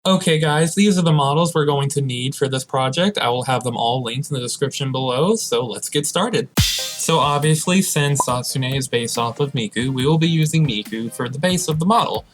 Okay guys, these are the models we're going to need for this project. I will have them all linked in the description below, so let's get started. So obviously, since Zatsune is based off of Miku, we will be using Miku for the base of the model.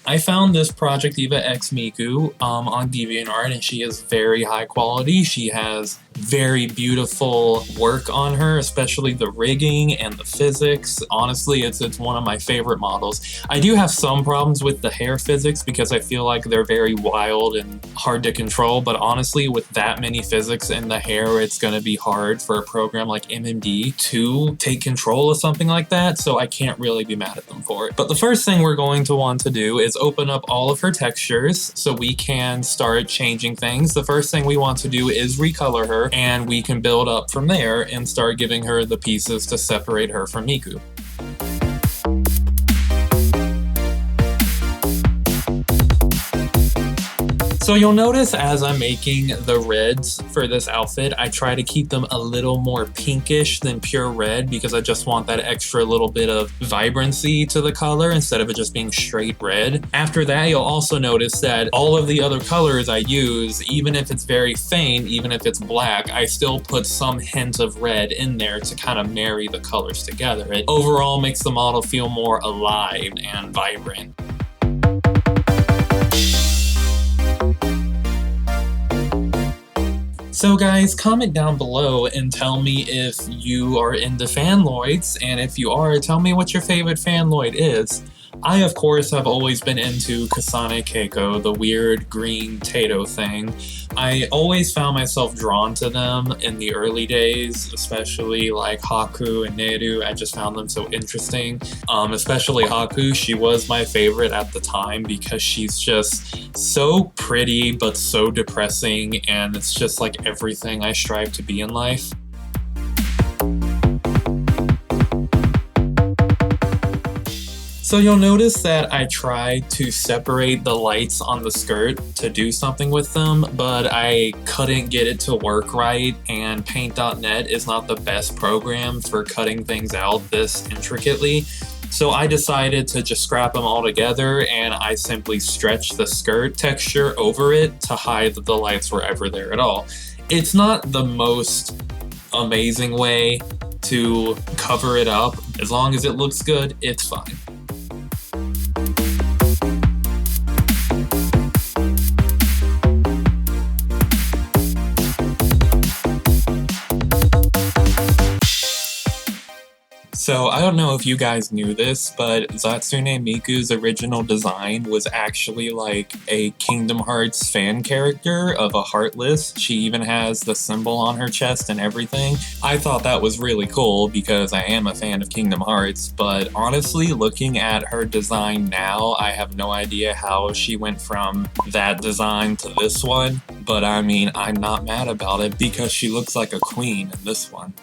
I found this Project Eva X Miku on DeviantArt, and she is very high quality. She has very beautiful work on her, especially the rigging and the physics. Honestly, it's one of my favorite models. I do have some problems with the hair physics because I feel like they're very wild and hard to control, but honestly, with that many physics in the hair, it's going to be hard for a program like MMD to take control of something like that, so I can't really be mad at them for it. But the first thing we're going to want to do is open up all of her textures so we can start changing things. The first thing we want to do is recolor her, and we can build up from there and start giving her the pieces to separate her from Miku. So you'll notice as I'm making the reds for this outfit, I try to keep them a little more pinkish than pure red because I just want that extra little bit of vibrancy to the color instead of it just being straight red. After that, you'll also notice that all of the other colors I use, even if it's very faint, even if it's black, I still put some hint of red in there to kind of marry the colors together. It overall makes the model feel more alive and vibrant. So guys, comment down below and tell me if you are into fanloids, and if you are, tell me what your favorite fanloid is. I, of course, have always been into Kasane Keiko, the weird green Tato thing. I always found myself drawn to them in the early days, especially like Haku and Neru. I just found them so interesting. Especially Haku, she was my favorite at the time because she's just so pretty but so depressing, and it's just like everything I strive to be in life. So you'll notice that I tried to separate the lights on the skirt to do something with them, but I couldn't get it to work right, and Paint.net is not the best program for cutting things out this intricately. So I decided to just scrap them all together, and I simply stretched the skirt texture over it to hide that the lights were ever there at all. It's not the most amazing way to cover it up. As long as it looks good, it's fine. So I don't know if you guys knew this, but Zatsune Miku's original design was actually like a Kingdom Hearts fan character of a Heartless. She even has the symbol on her chest and everything. I thought that was really cool because I am a fan of Kingdom Hearts, but honestly, looking at her design now, I have no idea how she went from that design to this one, but I mean, I'm not mad about it because she looks like a queen in this one.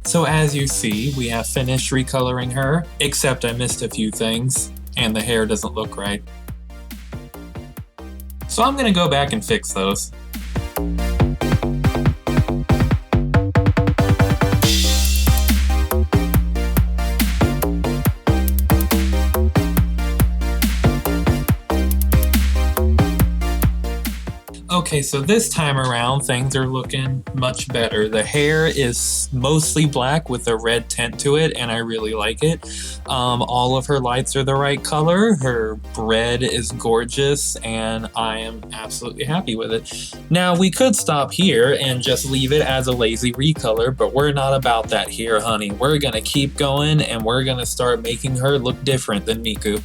So as you see, we have finished recoloring her, except I missed a few things, and the hair doesn't look right. So I'm gonna go back and fix those. Okay, so this time around, things are looking much better. The hair is mostly black with a red tint to it, and I really like it. All of her lights are the right color. Her red is gorgeous, and I am absolutely happy with it. Now, we could stop here and just leave it as a lazy recolor, but we're not about that here, honey. We're gonna keep going, and we're gonna start making her look different than Miku.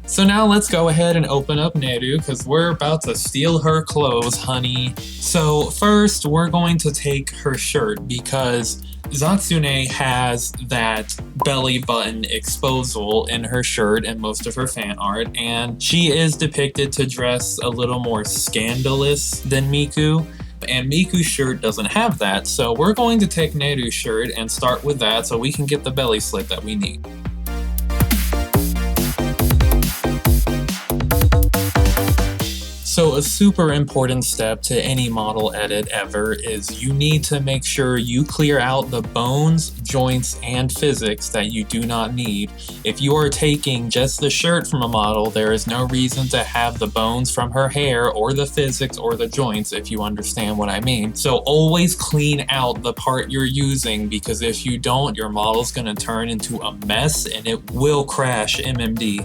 So now let's go ahead and open up Neru because we're about to steal her clothes, honey. So first, we're going to take her shirt because Zatsune has that belly button exposal in her shirt and most of her fan art, and she is depicted to dress a little more scandalous than Miku. and Miku's shirt doesn't have that, so we're going to take Neru's shirt and start with that so we can get the belly slit that we need. So a super important step to any model edit ever is you need to make sure you clear out the bones, joints, and physics that you do not need. If you are taking just the shirt from a model, there is no reason to have the bones from her hair or the physics or the joints, if you understand what I mean. So always clean out the part you're using, because if you don't, your model's gonna turn into a mess and it will crash MMD.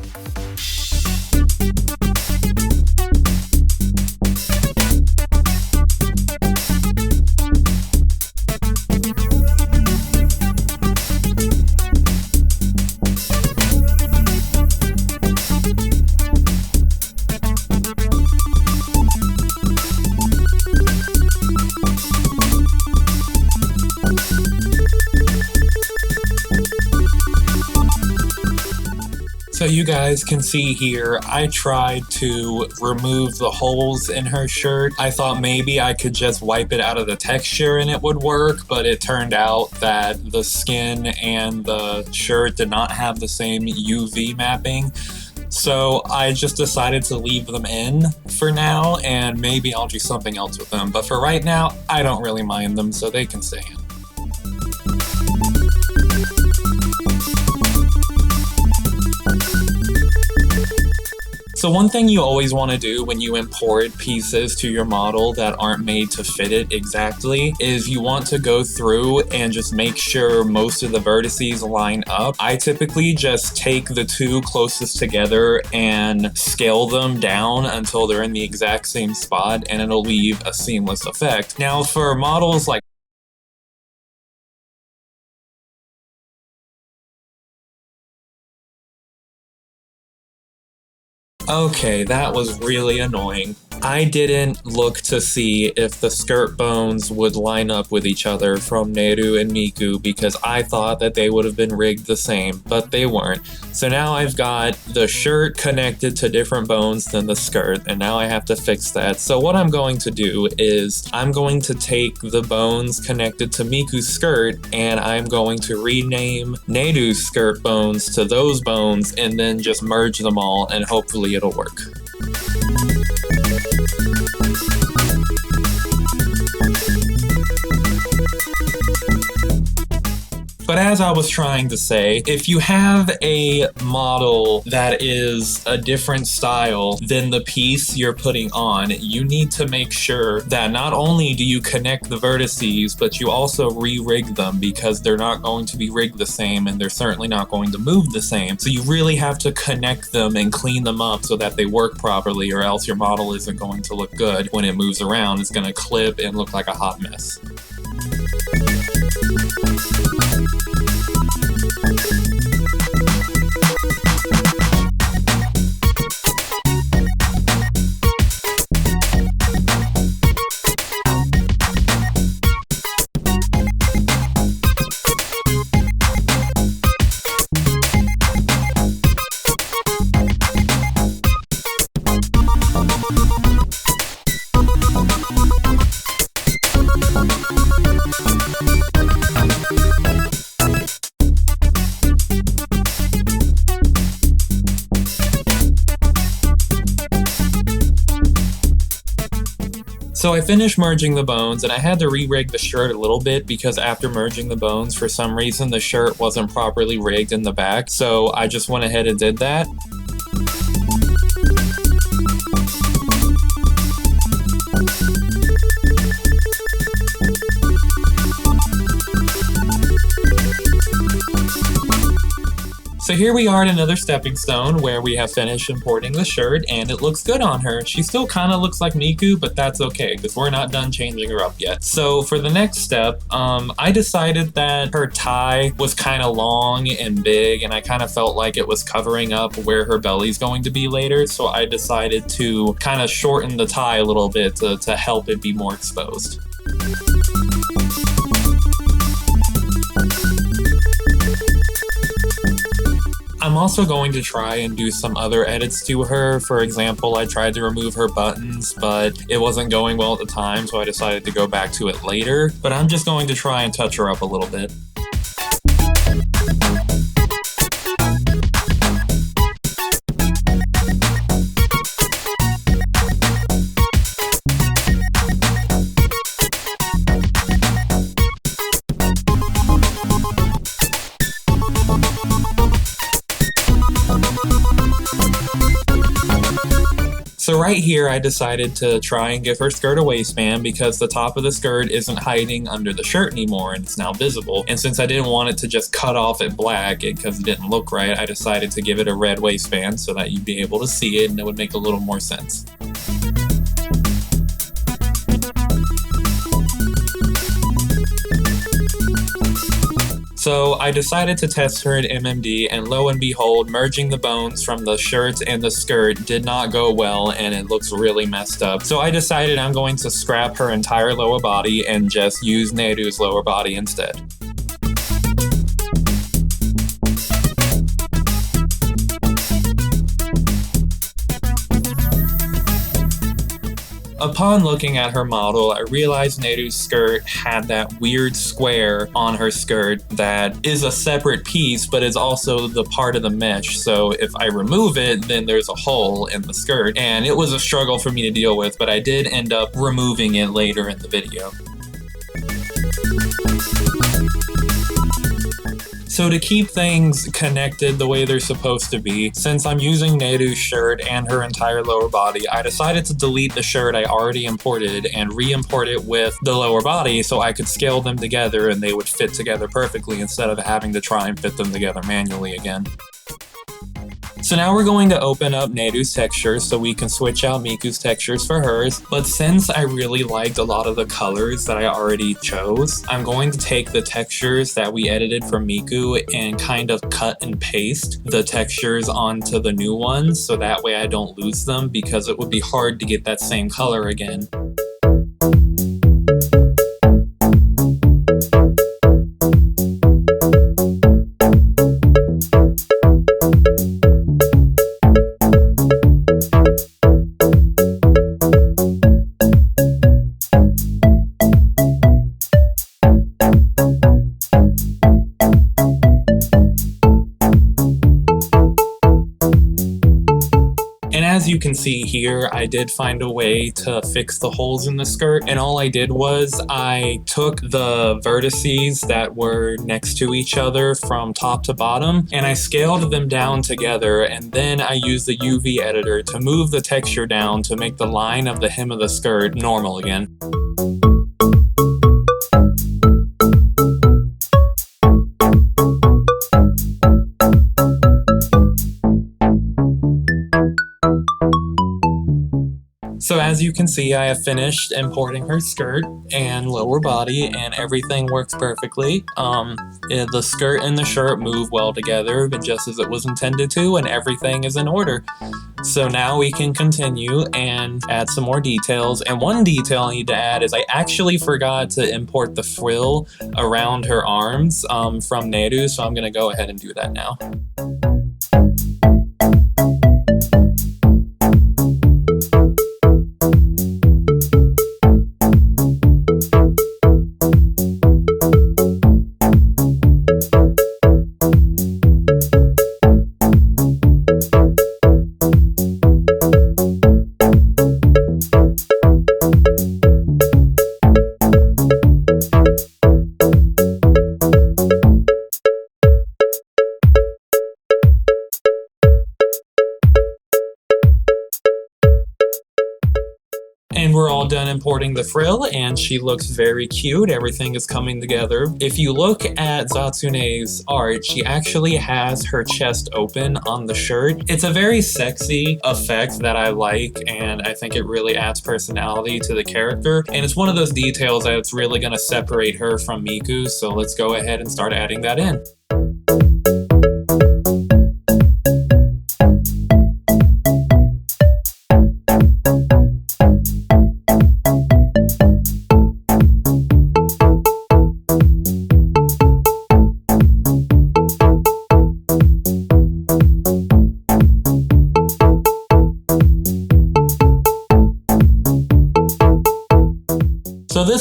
So you guys can see here, I tried to remove the holes in her shirt. I thought maybe I could just wipe it out of the texture and it would work, but it turned out that the skin and the shirt did not have the same UV mapping. So I just decided to leave them in for now, and maybe I'll do something else with them. But for right now, I don't really mind them, so they can stay in. So one thing you always want to do when you import pieces to your model that aren't made to fit it exactly is you want to go through and just make sure most of the vertices line up. I typically just take the two closest together and scale them down until they're in the exact same spot, and it'll leave a seamless effect. Now for models like okay, that was really annoying. I didn't look to see if the skirt bones would line up with each other from Neru and Miku because I thought that they would have been rigged the same, but they weren't. So now I've got the shirt connected to different bones than the skirt, and now I have to fix that. So what I'm going to do is I'm going to take the bones connected to Miku's skirt and I'm going to rename Neru's skirt bones to those bones and then just merge them all and hopefully it'll work. But as I was trying to say, if you have a model that is a different style than the piece you're putting on, you need to make sure that not only do you connect the vertices, but you also re-rig them because they're not going to be rigged the same and they're certainly not going to move the same. So you really have to connect them and clean them up so that they work properly, or else your model isn't going to look good when it moves around. It's going to clip and look like a hot mess. So I finished merging the bones, and I had to re-rig the shirt a little bit because after merging the bones, for some reason the shirt wasn't properly rigged in the back, so I just went ahead and did that. So here we are at another stepping stone where we have finished importing the shirt and it looks good on her. She still kind of looks like Miku, but that's okay because we're not done changing her up yet. So for the next step, I decided that her tie was kind of long and big and I kind of felt like it was covering up where her belly's going to be later. So I decided to kind of shorten the tie a little bit to help it be more exposed. I'm I'm also going to try and do some other edits to her. For example, I tried to remove her buttons, but it wasn't going well at the time, so I decided to go back to it later. But I'm just going to try and touch her up a little bit. So right here, I decided to try and give her skirt a waistband because the top of the skirt isn't hiding under the shirt anymore and it's now visible. And since I didn't want it to just cut off at black because it didn't look right, I decided to give it a red waistband so that you'd be able to see it and it would make a little more sense. So I decided to test her in MMD, and lo and behold, merging the bones from the shirt and the skirt did not go well and it looks really messed up. So I decided I'm going to scrap her entire lower body and just use Neru's lower body instead. Upon looking at her model, I realized Neru's skirt had that weird square on her skirt that is a separate piece, but is also the part of the mesh. So if I remove it, then there's a hole in the skirt, and it was a struggle for me to deal with, but I did end up removing it later in the video. So to keep things connected the way they're supposed to be, since I'm using Neru's shirt and her entire lower body, I decided to delete the shirt I already imported and re-import it with the lower body so I could scale them together and they would fit together perfectly instead of having to try and fit them together manually again. So now we're going to open up Neru's textures so we can switch out Miku's textures for hers, but since I really liked a lot of the colors that I already chose, I'm going to take the textures that we edited for Miku and kind of cut and paste the textures onto the new ones so that way I don't lose them because it would be hard to get that same color again. As you can see here, I did find a way to fix the holes in the skirt, and all I did was I took the vertices that were next to each other from top to bottom and I scaled them down together, and then I used the UV editor to move the texture down to make the line of the hem of the skirt normal again. So as you can see, I have finished importing her skirt and lower body and everything works perfectly. The skirt and the shirt move well together, but just as it was intended to, and everything is in order. So now we can continue and add some more details. And one detail I need to add is I actually forgot to import the frill around her arms from Neru, so I'm gonna go ahead and do that now. And we're all done importing the frill, and she looks very cute. Everything is coming together. If you look at Zatsune's art, she actually has her chest open on the shirt. It's a very sexy effect that I like, and I think it really adds personality to the character. And it's one of those details that's really going to separate her from Miku, so let's go ahead and start adding that in.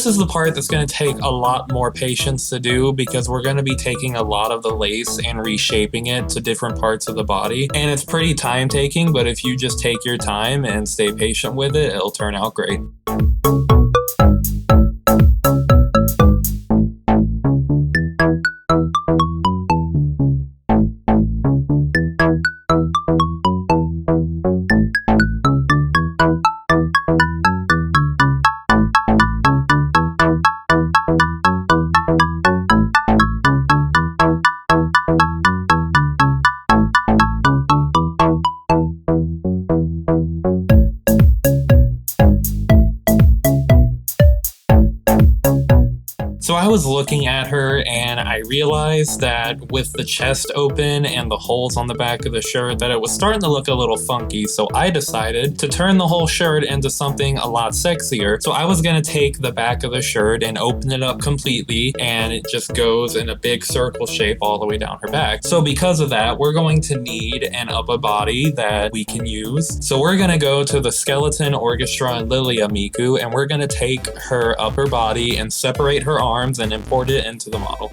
this is the part that's going to take a lot more patience to do, because we're going to be taking a lot of the lace and reshaping it to different parts of the body. And it's pretty time taking, but if you just take your time and stay patient with it, it'll turn out great. So I was looking at her and I realized that with the chest open and the holes on the back of the shirt that it was starting to look a little funky, so I decided to turn the whole shirt into something a lot sexier. So I was going to take the back of the shirt and open it up completely, and it just goes in a big circle shape all the way down her back. So because of that, we're going to need an upper body that we can use. So we're going to go to the Skeleton Orchestra and Lilia Miku, and we're going to take her upper body and separate her arms and import it into the model.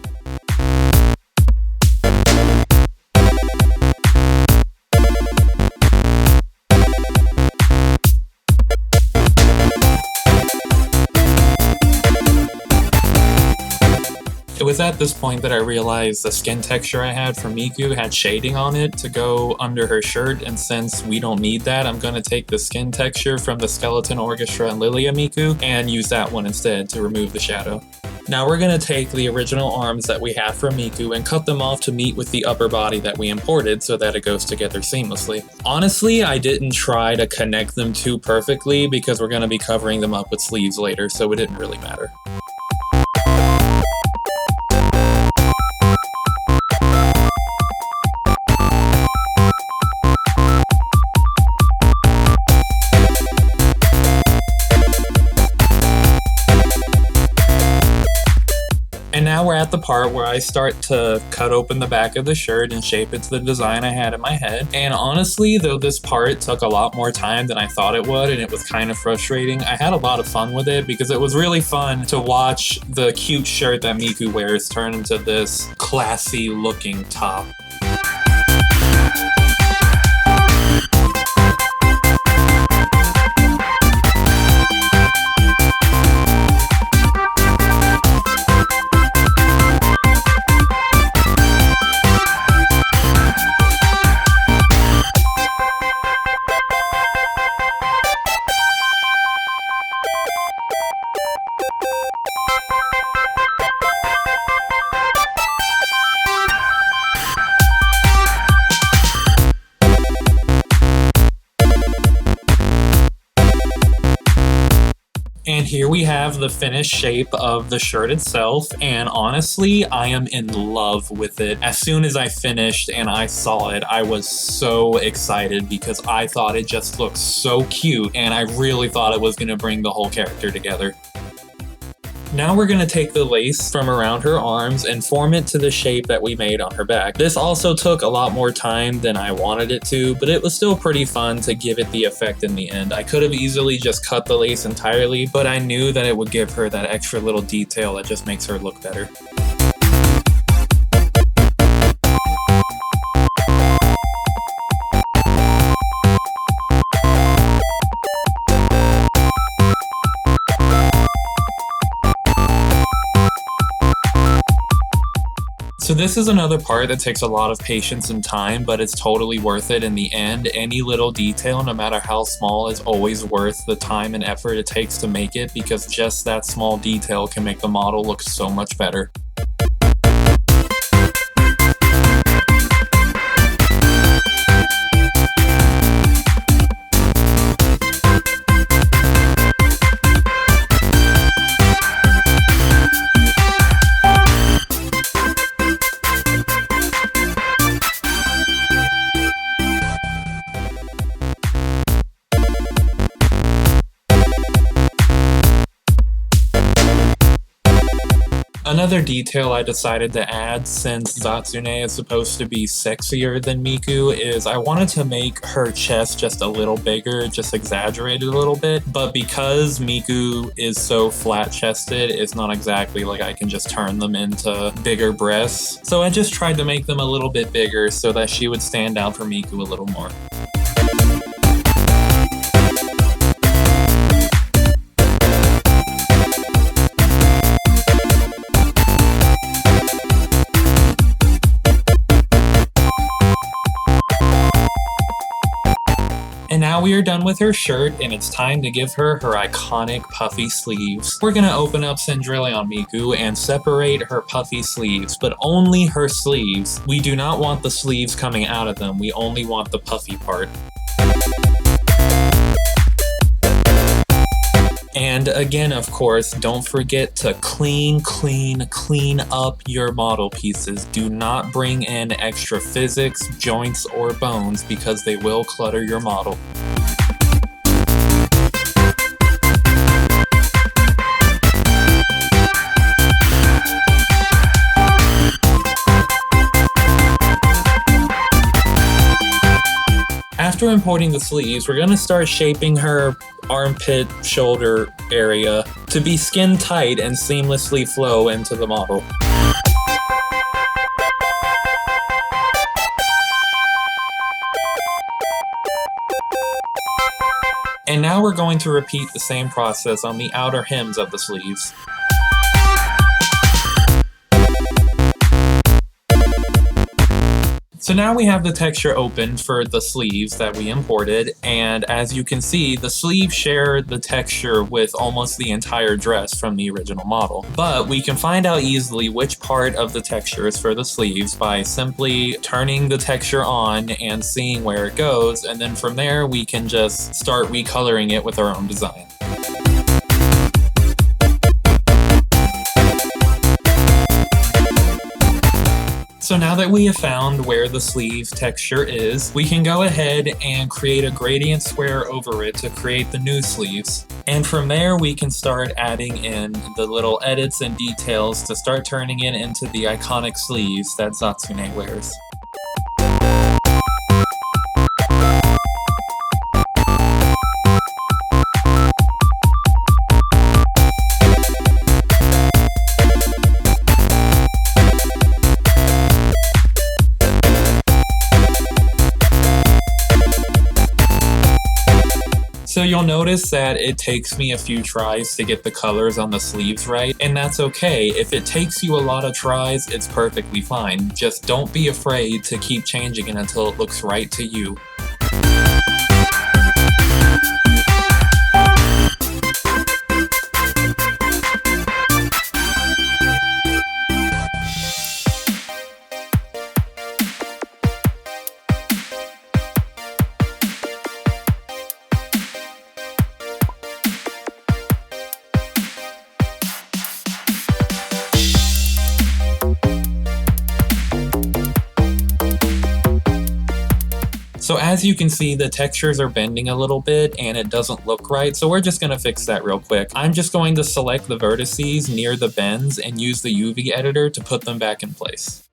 It was at this point that I realized the skin texture I had for Miku had shading on it to go under her shirt, and since we don't need that, I'm going to take the skin texture from the Skeleton Orchestra and Lilia Miku and use that one instead to remove the shadow. Now we're going to take the original arms that we have for Miku and cut them off to meet with the upper body that we imported so that it goes together seamlessly. Honestly, I didn't try to connect them too perfectly because we're going to be covering them up with sleeves later, so it didn't really matter. And now we're at the part where I start to cut open the back of the shirt and shape it to the design I had in my head. And honestly, though this part took a lot more time than I thought it would, and it was kind of frustrating, I had a lot of fun with it because it was really fun to watch the cute shirt that Miku wears turn into this classy looking top. And here we have the finished shape of the shirt itself, and honestly, I am in love with it. As soon as I finished and I saw it, I was so excited because I thought it just looked so cute, and I really thought it was going to bring the whole character together. Now we're going to take the lace from around her arms and form it to the shape that we made on her back. This also took a lot more time than I wanted it to, but it was still pretty fun to give it the effect in the end. I could have easily just cut the lace entirely, but I knew that it would give her that extra little detail that just makes her look better. So this is another part that takes a lot of patience and time, but it's totally worth it in the end. Any little detail, no matter how small, is always worth the time and effort it takes to make it, because just that small detail can make the model look so much better. Another detail I decided to add, since Zatsune is supposed to be sexier than Miku, is I wanted to make her chest just a little bigger, just exaggerated a little bit, but because Miku is so flat-chested, it's not exactly like I can just turn them into bigger breasts. So I just tried to make them a little bit bigger so that she would stand out for Miku a little more. And now we are done with her shirt, and it's time to give her her iconic puffy sleeves. We're gonna open up Cendrillon Miku and separate her puffy sleeves, but only her sleeves. We do not want the sleeves coming out of them, we only want the puffy part. And again, of course, don't forget to clean up your model pieces. Do not bring in extra physics, joints, or bones because they will clutter your model. After importing the sleeves, we're going to start shaping her armpit shoulder area to be skin tight and seamlessly flow into the model. And now we're going to repeat the same process on the outer hems of the sleeves. So now we have the texture opened for the sleeves that we imported, and as you can see, the sleeves share the texture with almost the entire dress from the original model. But we can find out easily which part of the texture is for the sleeves by simply turning the texture on and seeing where it goes, and then from there we can just start recoloring it with our own design. So now that we have found where the sleeve texture is, we can go ahead and create a gradient square over it to create the new sleeves. And from there, we can start adding in the little edits and details to start turning it into the iconic sleeves that Zatsune wears. So you'll notice that it takes me a few tries to get the colors on the sleeves right, and that's okay. If it takes you a lot of tries, it's perfectly fine. Just don't be afraid to keep changing it until it looks right to you. So as you can see, the textures are bending a little bit and it doesn't look right, so we're just going to fix that real quick. I'm just going to select the vertices near the bends and use the UV editor to put them back in place.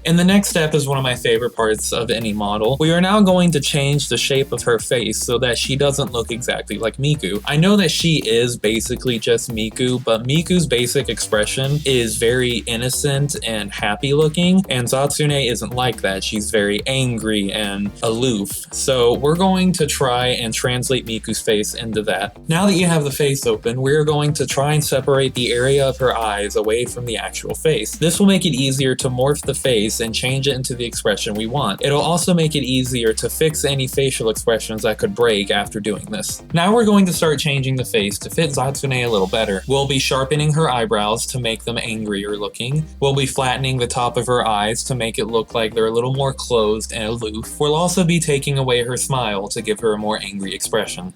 And the next step is one of my favorite parts of any model. We are now going to change the shape of her face so that she doesn't look exactly like Miku. I know that she is basically just Miku, but Miku's basic expression is very innocent and happy looking, and Zatsune isn't like that. She's very angry and aloof. So we're going to try and translate Miku's face into that. Now that you have the face open, we're going to try and separate the area of her eyes away from the actual face. This will make it easier to morph the face and change it into the expression we want. It'll also make it easier to fix any facial expressions that could break after doing this. Now we're going to start changing the face to fit Zatsune a little better. We'll be sharpening her eyebrows to make them angrier looking. We'll be flattening the top of her eyes to make it look like they're a little more closed and aloof. We'll also be taking away her smile to give her a more angry expression.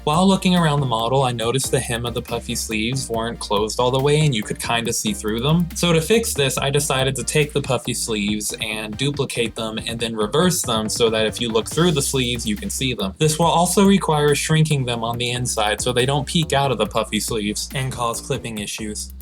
While While looking around the model, I noticed the hem of the puffy sleeves weren't closed all the way and you could kind of see through them. So to fix this, I decided to take the puffy sleeves and duplicate them and then reverse them so that if you look through the sleeves, you can see them. This will also require shrinking them on the inside so they don't peek out of the puffy sleeves and cause clipping issues.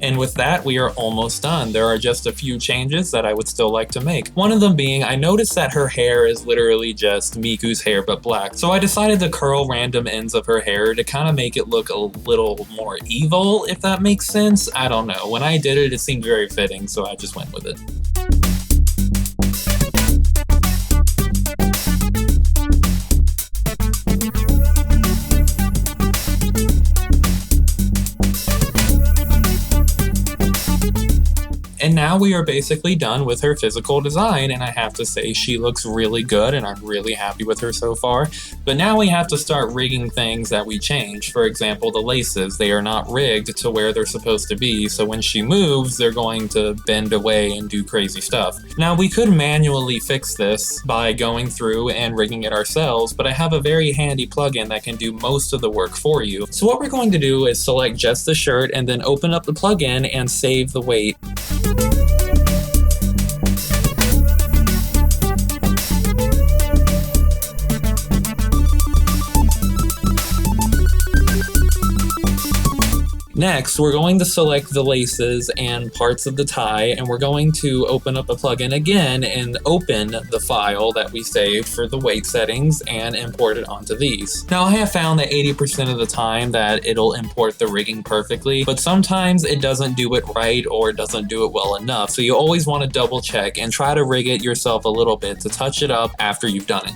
And with that, we are almost done. There are just a few changes that I would still like to make. One of them being, I noticed that her hair is literally just Miku's hair but black. So I decided to curl random ends of her hair to kind of make it look a little more evil, if that makes sense. I don't know. When I did it, it seemed very fitting, so I just went with it. And now we are basically done with her physical design, and I have to say she looks really good and I'm really happy with her so far. But now we have to start rigging things that we change. For example, the laces, they are not rigged to where they're supposed to be, so when she moves, they're going to bend away and do crazy stuff. Now we could manually fix this by going through and rigging it ourselves, but I have a very handy plugin that can do most of the work for you. So what we're going to do is select just the shirt and then open up the plugin and save the weight. Next, we're going to select the laces and parts of the tie, and we're going to open up a plugin again and open the file that we saved for the weight settings and import it onto these. Now, I have found that 80% of the time that it'll import the rigging perfectly, but sometimes it doesn't do it right or it doesn't do it well enough. So you always want to double check and try to rig it yourself a little bit to touch it up after you've done it.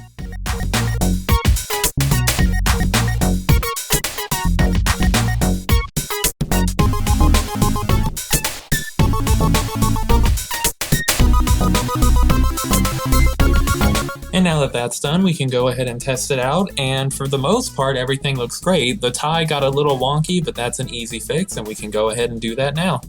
And now that that's done, we can go ahead and test it out, and for the most part, everything looks great. The tie got a little wonky, but that's an easy fix, and we can go ahead and do that now.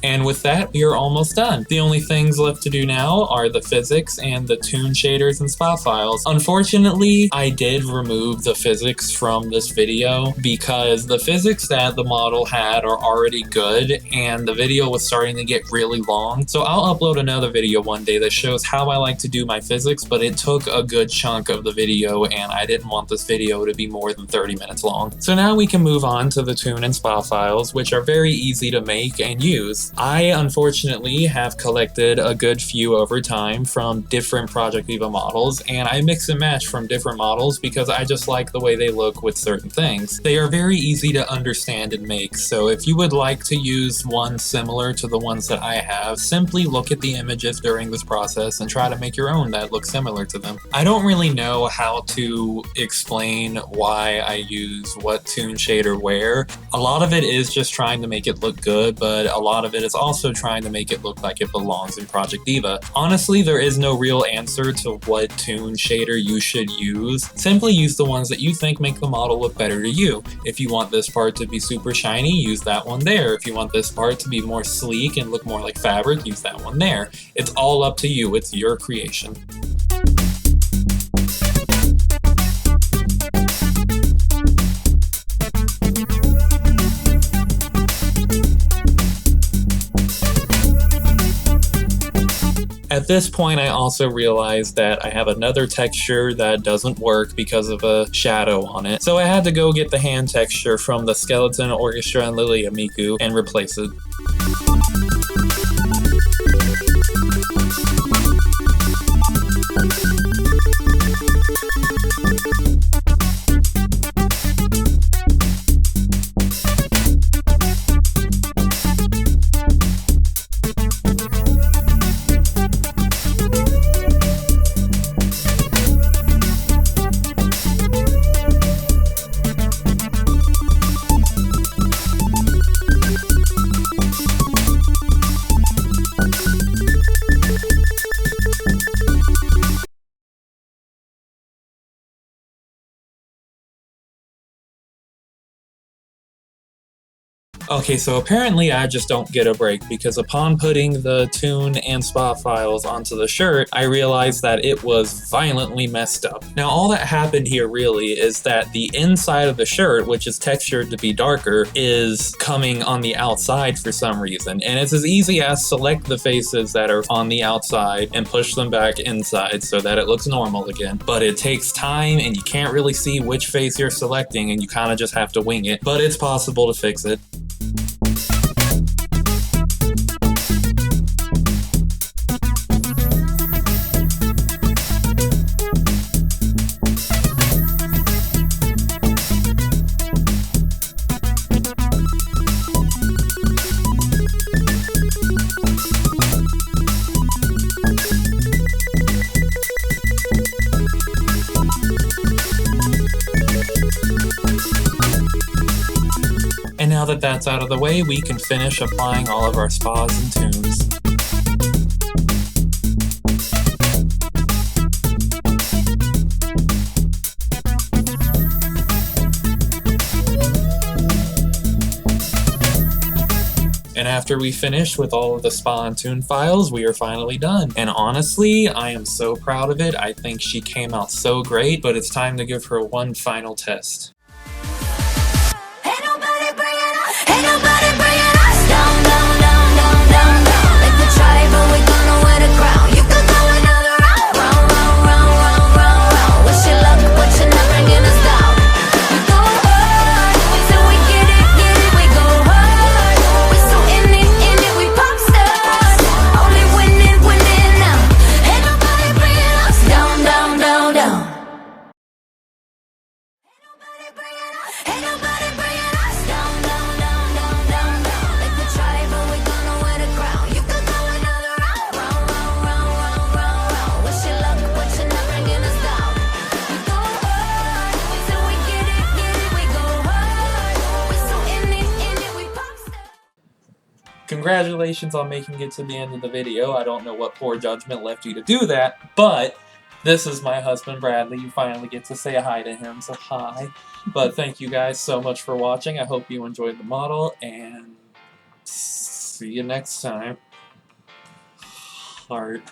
And with that, we are almost done. The only things left to do now are the physics and the toon shaders and spot files. Unfortunately, I did remove the physics from this video because the physics that the model had are already good and the video was starting to get really long. So I'll upload another video one day that shows how I like to do my physics, but it took a good chunk of the video and I didn't want this video to be more than 30 minutes long. So now we can move on to the toon and spot files, which are very easy to make and use. I unfortunately have collected a good few over time from different Project Diva models, and I mix and match from different models because I just like the way they look with certain things. They are very easy to understand and make, so if you would like to use one similar to the ones that I have, simply look at the images during this process and try to make your own that look similar to them. I don't really know how to explain why I use what toon shader where. A lot of it is just trying to make it look good, but a lot of it is also trying to make it look like it belongs in Project Diva. Honestly, there is no real answer to what toon shader you should use. Simply use the ones that you think make the model look better to you. If you want this part to be super shiny, use that one there. If you want this part to be more sleek and look more like fabric, use that one there. It's all up to you. It's your creation. At this point, I also realized that I have another texture that doesn't work because of a shadow on it. So I had to go get the hand texture from the Skeleton Orchestra and Lilia Miku and replace it. Okay, so apparently I just don't get a break, because upon putting the tune and spot files onto the shirt, I realized that it was violently messed up. Now all that happened here really is that the inside of the shirt, which is textured to be darker, is coming on the outside for some reason. And it's as easy as select the faces that are on the outside and push them back inside so that it looks normal again. But it takes time and you can't really see which face you're selecting, and you kind of just have to wing it. But it's possible to fix it. And now that that's out of the way, we can finish applying all of our spas and tunes. And after we finish with all of the spa and tune files, we are finally done. And honestly, I am so proud of it. I think she came out so great, but it's time to give her one final test. Congratulations on making it to the end of the video. I don't know what poor judgment left you to do that, but this is my husband, Bradley. You finally get to say hi to him, so hi. But thank you guys so much for watching. I hope you enjoyed the model, and see you next time. Heart.